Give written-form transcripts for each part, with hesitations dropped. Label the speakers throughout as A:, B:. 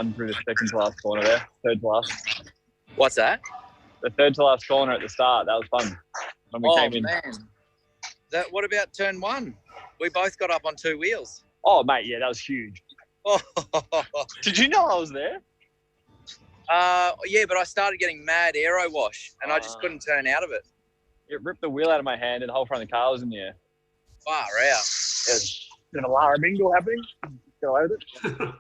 A: through the second to last corner there, third to last.
B: What's that?
A: The third to last corner at the start. That was fun when we came in.
B: Man. What about turn one? We both got up on two wheels.
A: Oh, mate, yeah, that was huge.
B: Oh.
A: Did you know I was there?
B: Yeah, but I started getting mad aero wash, and I just couldn't turn out of it.
A: It ripped the wheel out of my hand, and the whole front of the car was in the air.
B: Far out.
A: There's a bit of a Lara Mingle happening. Go over it.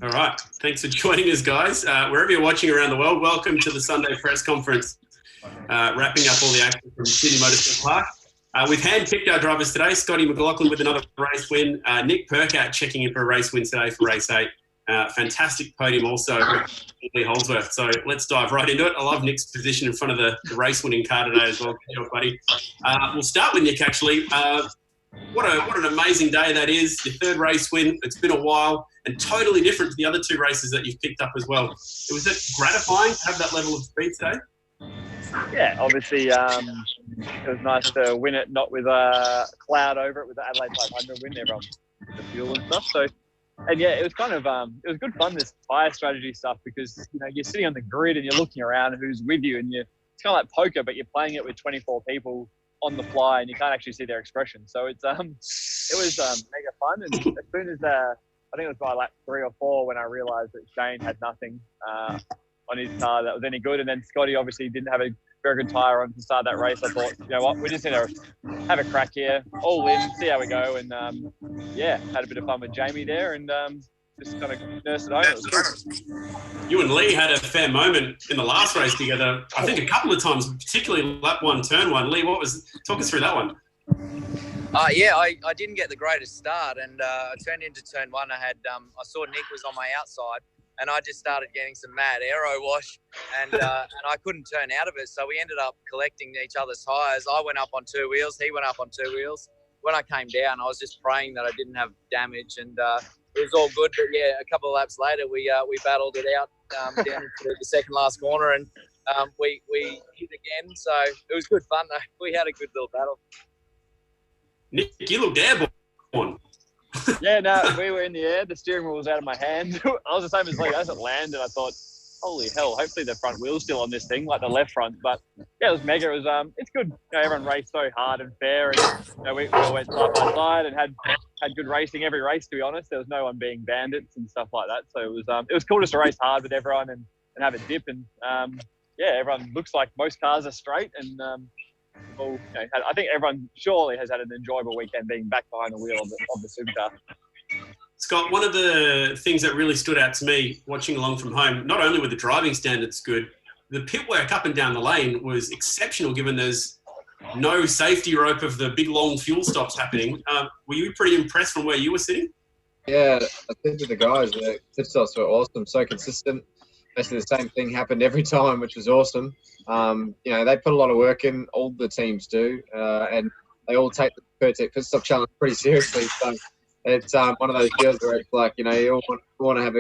C: All right. Thanks for joining us, guys. Wherever you're watching around the world, welcome to the Sunday press conference, wrapping up all the action from Sydney Motorsport Park. We've handpicked our drivers today. Scotty McLaughlin with another race win. Nick Percat checking in for a race win today for race 8. Fantastic podium also, Lee Holdsworth. So let's dive right into it. I love Nick's position in front of the race-winning car today as well. Good job, buddy. We'll start with Nick, actually. What an amazing day that is. Your third race win. It's been a while and totally different to the other two races that you've picked up as well. Was it gratifying to have that level of speed today?
A: Yeah, obviously it was nice to win it, not with a cloud over it with the Adelaide 500 win, everyone the fuel and stuff. So, and yeah, it was kind of it was good fun, this tyre strategy stuff, because you're sitting on the grid and you're looking around who's with you, and it's kind of like poker, but you're playing it with 24 people on the fly, and you can't actually see their expression. So it was mega fun. And as soon as I think it was by lap 3 or 4 when I realised that Shane had nothing on his car that was any good, and then Scotty obviously didn't have a very good tyre on to start that race. I thought, you know what, we just need to have a crack here, all in, see how we go, and had a bit of fun with Jamie there, and just kind of nursed it over. It was good.
C: You and Lee had a fair moment in the last race together, I think a couple of times, particularly lap 1, turn 1. Lee, talk us through that one.
B: I didn't get the greatest start, and I turned into turn 1. I saw Nick was on my outside, and I just started getting some mad aero wash, and I couldn't turn out of it. So we ended up collecting each other's tyres. I went up on 2 wheels, he went up on 2 wheels. When I came down, I was just praying that I didn't have damage, and it was all good. But yeah, a couple of laps later, we battled it out down to the second last corner, and we hit again. So it was good fun though. We had a good little battle.
C: Nick, you looked airborne.
A: Yeah, no, we were in the air. The steering wheel was out of my hand. I was the same as Lee. As it landed, I thought, holy hell, hopefully the front wheel's still on this thing, like the left front. But yeah, it was mega. It was it's good. Everyone raced so hard and fair, and we all went side by side and had good racing every race, to be honest. There was no one being bandits and stuff like that. So it was cool just to race hard with everyone and have a dip. And everyone looks like most cars are straight, and I think everyone surely has had an enjoyable weekend being back behind the wheel of the supercar.
C: Scott, one of the things that really stood out to me watching along from home, not only were the driving standards good, the pit work up and down the lane was exceptional, given there's no safety rope of the big long fuel stops happening. Were you pretty impressed from where you were sitting?
D: Yeah, I think with the guys, the pit stops were awesome, so consistent. Basically the same thing happened every time, which was awesome. They put a lot of work in, all the teams do, and they all take the pit stop challenge pretty seriously. So it's one of those deals where it's like, you all want to have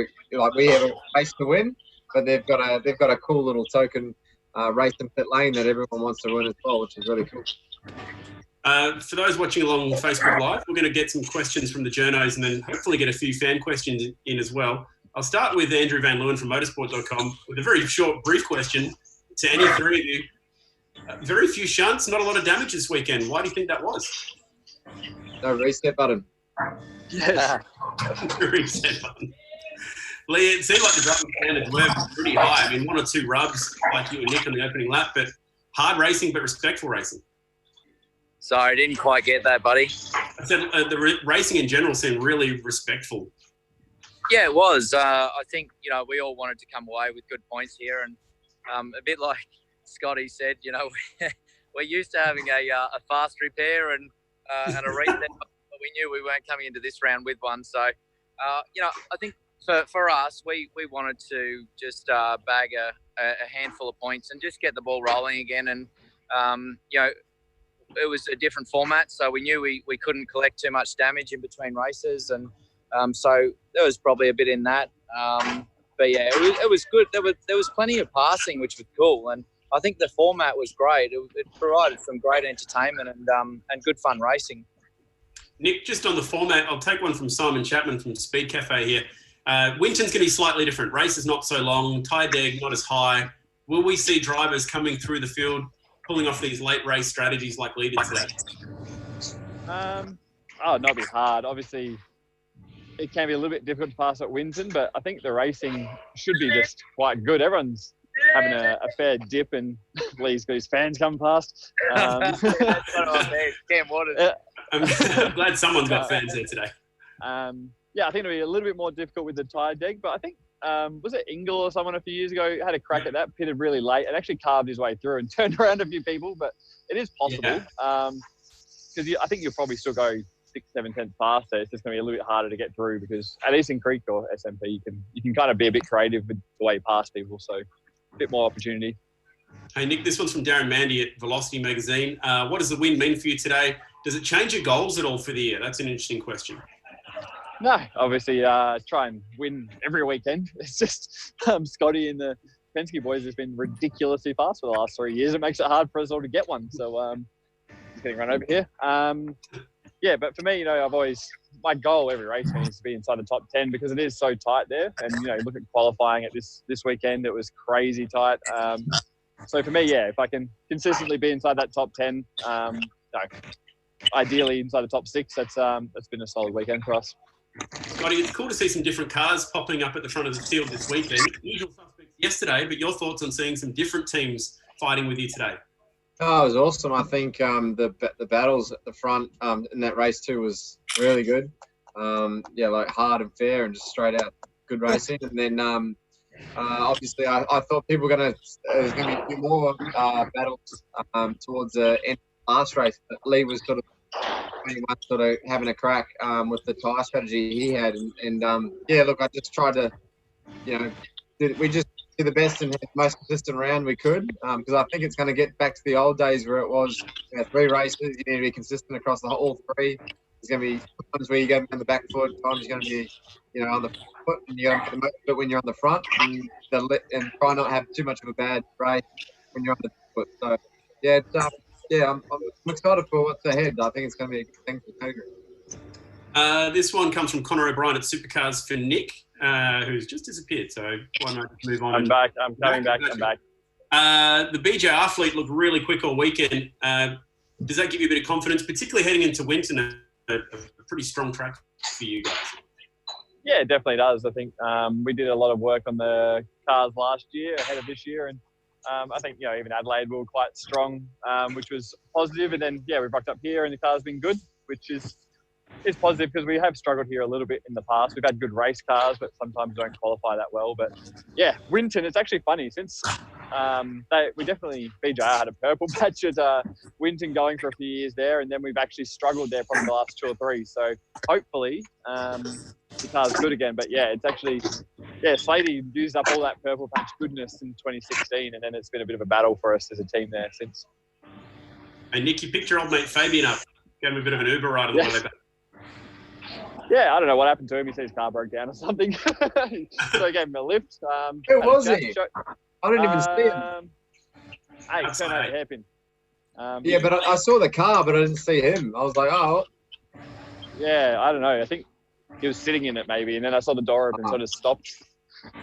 D: we have a race to win, but they've got a cool little token race and pit lane that everyone wants to win as well, which is really cool.
C: For those watching along Facebook Live, we're going to get some questions from the journos and then hopefully get a few fan questions in as well. I'll start with Andrew Van Leeuwen from motorsport.com with a very short, brief question to any three of you. Very few shunts, not a lot of damage this weekend. Why do you think that was?
D: No reset button.
A: Yes.
C: Reset button. Lee, it seemed like the driving standards were pretty high. I mean, 1 or 2 rubs like you and Nick on the opening lap, but hard racing but respectful racing.
B: Sorry, I didn't quite get that, buddy.
C: I said the racing in general seemed really respectful.
B: Yeah, it was. I think, we all wanted to come away with good points here. And a bit like Scotty said, we're used to having a fast repair and a reset, but we knew we weren't coming into this round with one. So, I think for us, we wanted to just bag a handful of points and just get the ball rolling again. And, it was a different format, so we knew we couldn't collect too much damage in between races. And so there was probably a bit in that. But yeah, it was good. There was plenty of passing, which was cool, and I think the format was great. It provided some great entertainment and good fun racing.
C: Nick, just on the format, I'll take one from Simon Chapman from Speed Cafe here. Winton's going to be slightly different. Race is not so long, tyre deg not as high. Will we see drivers coming through the field pulling off these late race strategies like we did today?
A: Not be hard. Obviously, it can be a little bit difficult to pass at Winton, but I think the racing should be just quite good. Everyone's having a fair dip, and Lee's got his fans come past.
B: That's what I mean. Cam Waters.
C: I'm glad someone's got fans there today.
A: I think it'll be a little bit more difficult with the tyre deg, but I think, was it Ingle or someone a few years ago had a crack at that, pitted really late and actually carved his way through and turned around a few people, but it is possible. Because I think you'll probably still go 6-7 tenths faster. It's just going to be a little bit harder to get through because at Eastern Creek or SMP, you can kind of be a bit creative with the way you pass people, so a bit more opportunity.
C: Hey, Nick, this one's from Darren Mandy at Velocity Magazine. What does the win mean for you today? Does it change your goals at all for the year? That's an interesting question.
A: No, obviously try and win every weekend. It's just Scotty and the Penske boys have been ridiculously fast for the last 3 years. It makes it hard for us all to get one. So just getting run over here. But for me, my goal every race is to be inside the top 10 because it is so tight there. And, look at qualifying at this weekend, it was crazy tight. So for me, if I can consistently be inside that top 10, ideally inside the top 6, that's been a solid weekend for us.
C: Scotty, it's cool to see some different cars popping up at the front of the field this weekend. Usual suspects yesterday, but your thoughts on seeing some different teams fighting with you today?
D: Oh, it was awesome. I think the battles at the front in that race too was really good. Hard and fair and just straight out good racing. And then obviously I thought people were going to be a few more battles towards the end of the last race. But Lee was sort of having a crack with the tyre strategy he had. I just tried to, we just do the best and the most consistent round we could because I think it's going to get back to the old days where it was 3 races. You need to be consistent across all 3. There's going to be times where you go on the back foot, times you're going to be, on the foot, and you go for the most of it when you're on the front, and try not to have too much of a bad race when you're on the foot. So, I'm excited for what's ahead. I think it's going to be a good thing for Koga.
C: This one comes from Connor O'Brien at Supercars for Nick, who's just disappeared. So why not move on?
A: I'm back. I'm coming back. I'm back.
C: The BJR fleet looked really quick all weekend. Does that give you a bit of confidence, particularly heading into Winton, a pretty strong track for you guys?
A: Yeah, it definitely does. I think we did a lot of work on the cars last year ahead of this year, and I think even Adelaide we were quite strong, which was positive. And then we've rocked up here, and the car's been good, which is positive because we have struggled here a little bit in the past. We've had good race cars, but sometimes don't qualify that well. But Winton, it's actually funny since BJR had a purple patch at Winton going for a few years there, and then we've actually struggled there probably the last 2 or 3. So hopefully the car's good again. But it's actually Slatey used up all that purple patch goodness in 2016, and then it's been a bit of a battle for us as a team there since.
C: Hey Nick, you picked your old mate Fabian up, gave him a bit of an Uber ride on the way back.
A: Yeah, I don't know what happened to him. He said his car broke down or something. So I gave him a lift.
D: Who was he? I didn't even see him.
A: Hey, turned out a hairpin.
D: But I saw the car, but I didn't see him. I was like, oh.
A: Yeah, I don't know. I think he was sitting in it maybe, and then I saw the door open, so I just stopped.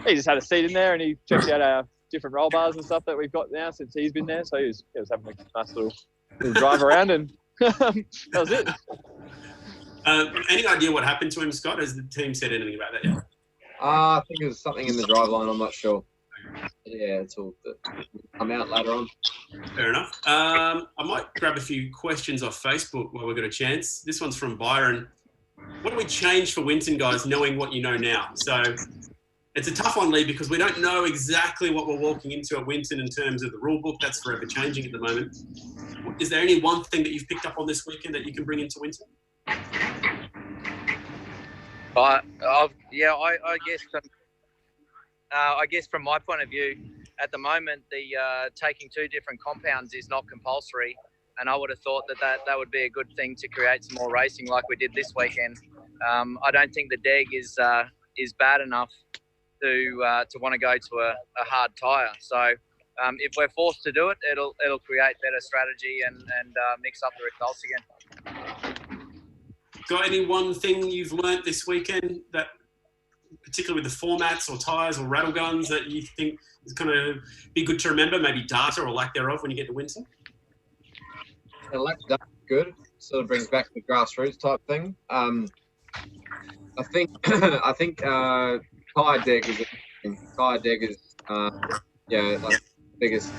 A: He just had a seat in there, and he checked out our different roll bars and stuff that we've got now since he's been there. So he was having a nice little drive around, and that was it.
C: Any idea what happened to him, Scott? Has the team said anything about that yet?
D: I think it was something in the driveline. I'm not sure. Yeah, it's all come out later on.
C: Fair enough. I might grab a few questions off Facebook while we've got a chance. This one's from Byron. What do we change for Winton, guys, knowing what you know now? So it's a tough one, Lee, because we don't know exactly what we're walking into at Winton in terms of the rule book. That's forever changing at the moment. Is there any one thing that you've picked up on this weekend that you can bring into Winton?
B: I guess from my point of view, at the moment, the taking 2 different compounds is not compulsory, and I would have thought that would be a good thing to create some more racing like we did this weekend. I don't think the deg is bad enough to want to go to a hard tyre. So if we're forced to do it, it'll create better strategy and mix up the results again.
C: Got any one thing you've learnt this weekend that, particularly with the formats or tyres or rattle guns, that you think is going to be good to remember? Maybe data or lack thereof when you get to Winton?
D: The lack of data is good. Sort of brings back the grassroots type thing. I think tyre deck is like the biggest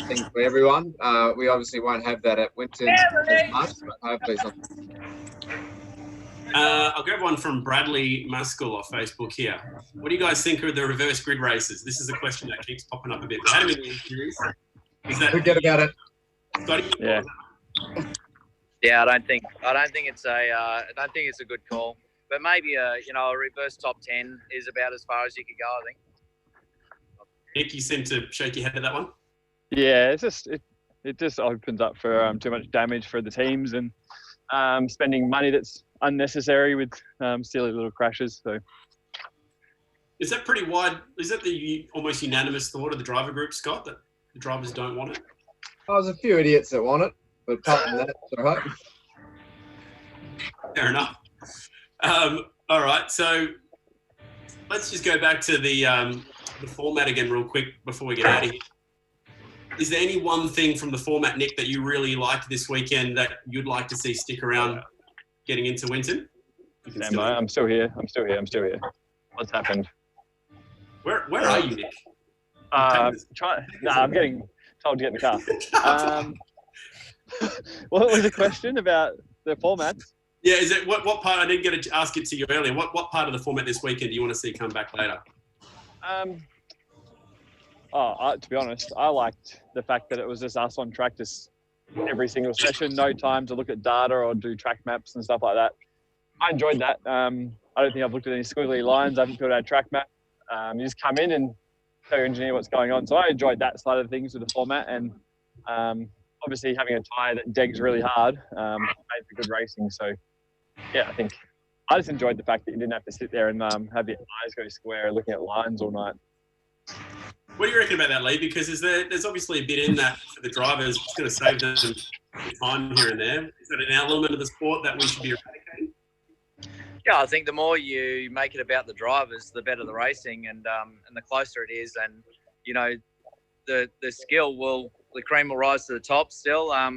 D: thing for everyone. We obviously won't have that at Winton as much, but hopefully something.
C: I'll grab one from Bradley Muskell off Facebook here. What do you guys think of the reverse grid races? This is a question that keeps popping up a bit. We had them in the series.
D: Forget about it.
C: Scotty?
A: Yeah.
B: Yeah, I don't think it's a good call. But maybe a reverse top 10 is about as far as you could go, I think.
C: Nick, you seem to shake your head at that one.
A: Yeah, it just opens up for too much damage for the teams and spending money that's unnecessary with silly little crashes. So,
C: is that pretty wide? Is that the almost unanimous thought of the driver group, Scott, that the drivers don't want it?
D: Oh, there's a few idiots that want it, but apart from that, it's all right.
C: Fair enough. All right, so let's just go back to the format again real quick before we get out of here. Is there any one thing from the format, Nick, that you really liked this weekend that you'd like to see stick around getting into Winton?
A: I'm still here. What's happened?
C: Where are you, Nick?
A: I'm getting told to get in the car. What was the question about the formats?
C: Yeah, is it what part? I didn't get to ask it to you earlier. What part of the format this weekend do you want to see come back later?
A: To be honest, I liked the fact that it was just us on track just every single session, no time to look at data or do track maps and stuff like that. I enjoyed that. I don't think I've looked at any squiggly lines. I haven't filled out a track map. You just come in and tell your engineer what's going on. So I enjoyed that side of things with the format, and obviously having a tyre that degs really hard made for good racing. So yeah, I think I just enjoyed the fact that you didn't have to sit there and have your eyes go square looking at lines all night.
C: What do you reckon about that, Lee? Because there's obviously a bit in that for the drivers. It's going to save them some time here and there. Is that an element of the sport that we should be eradicating?
B: Yeah, I think the more you make it about the drivers, the better the racing, and the closer it is, and the cream will rise to the top still. I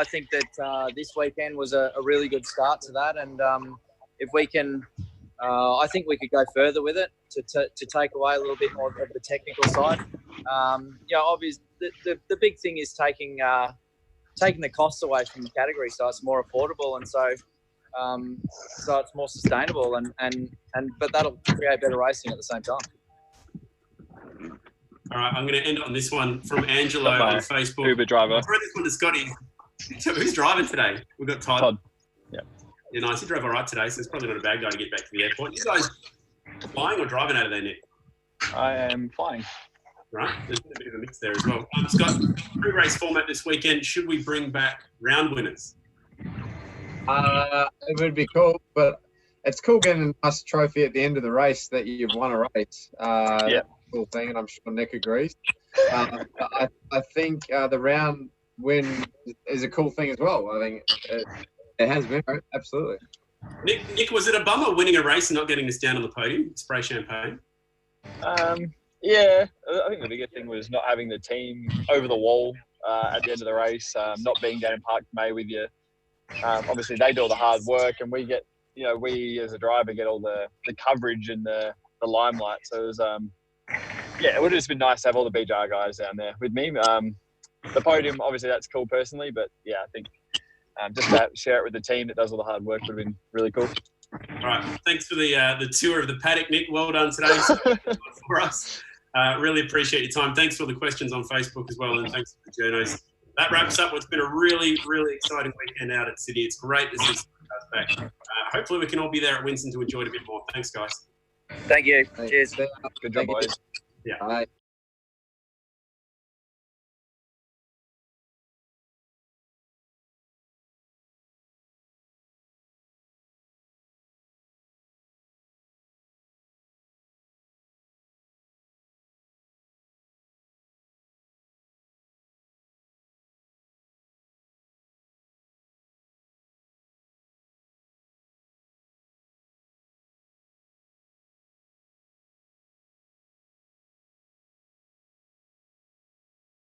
B: think that this weekend was a really good start to that, and if we can, I think we could go further with it to take away a little bit more of the technical side. Obviously, the big thing is taking the costs away from the category, so it's more affordable, and so it's more sustainable, but that'll create better racing at the same time.
C: All right, I'm going to end on this one from Angelo on Facebook.
A: Uber driver.
C: I'll throw this one to Scotty. So who's driving today? We've got Todd.
A: Yeah.
C: Yeah, nice. He drove all right today, so it's probably not a bad guy to get back to the airport. You guys flying or driving out of there, Nick?
A: I am flying.
C: Right, there's been a bit of a mix there as well. Scott, pre-race format this weekend. Should we bring back round winners?
D: It would be cool, but it's cool getting a nice trophy at the end of the race that you've won a race.
A: Yeah.
D: Cool thing, and I'm sure Nick agrees. I think the round win is a cool thing as well. I think it has been, absolutely.
C: Nick, was it a bummer winning a race and not getting us down on the podium? Spray champagne.
A: Yeah, I think the biggest thing was not having the team over the wall at the end of the race, not being down in Park May with you. Obviously, they do all the hard work, and we get, we as a driver get all the coverage and the limelight. So it was, it would have just been nice to have all the BJR guys down there with me. The podium, obviously, that's cool personally, but yeah, I think just to share it with the team that does all the hard work would have been really cool.
C: All right, thanks for the tour of the paddock, Nick. Well done today for us. Really appreciate your time. Thanks for the questions on Facebook as well, and thanks for the journos. That wraps up what's been a really, really exciting weekend out at City. It's great to see Supercars back. Hopefully we can all be there at Winston to enjoy it a bit more. Thanks, guys.
B: Thank you.
D: Thanks.
B: Cheers.
A: Good job, boys.
C: Yeah.
D: Bye.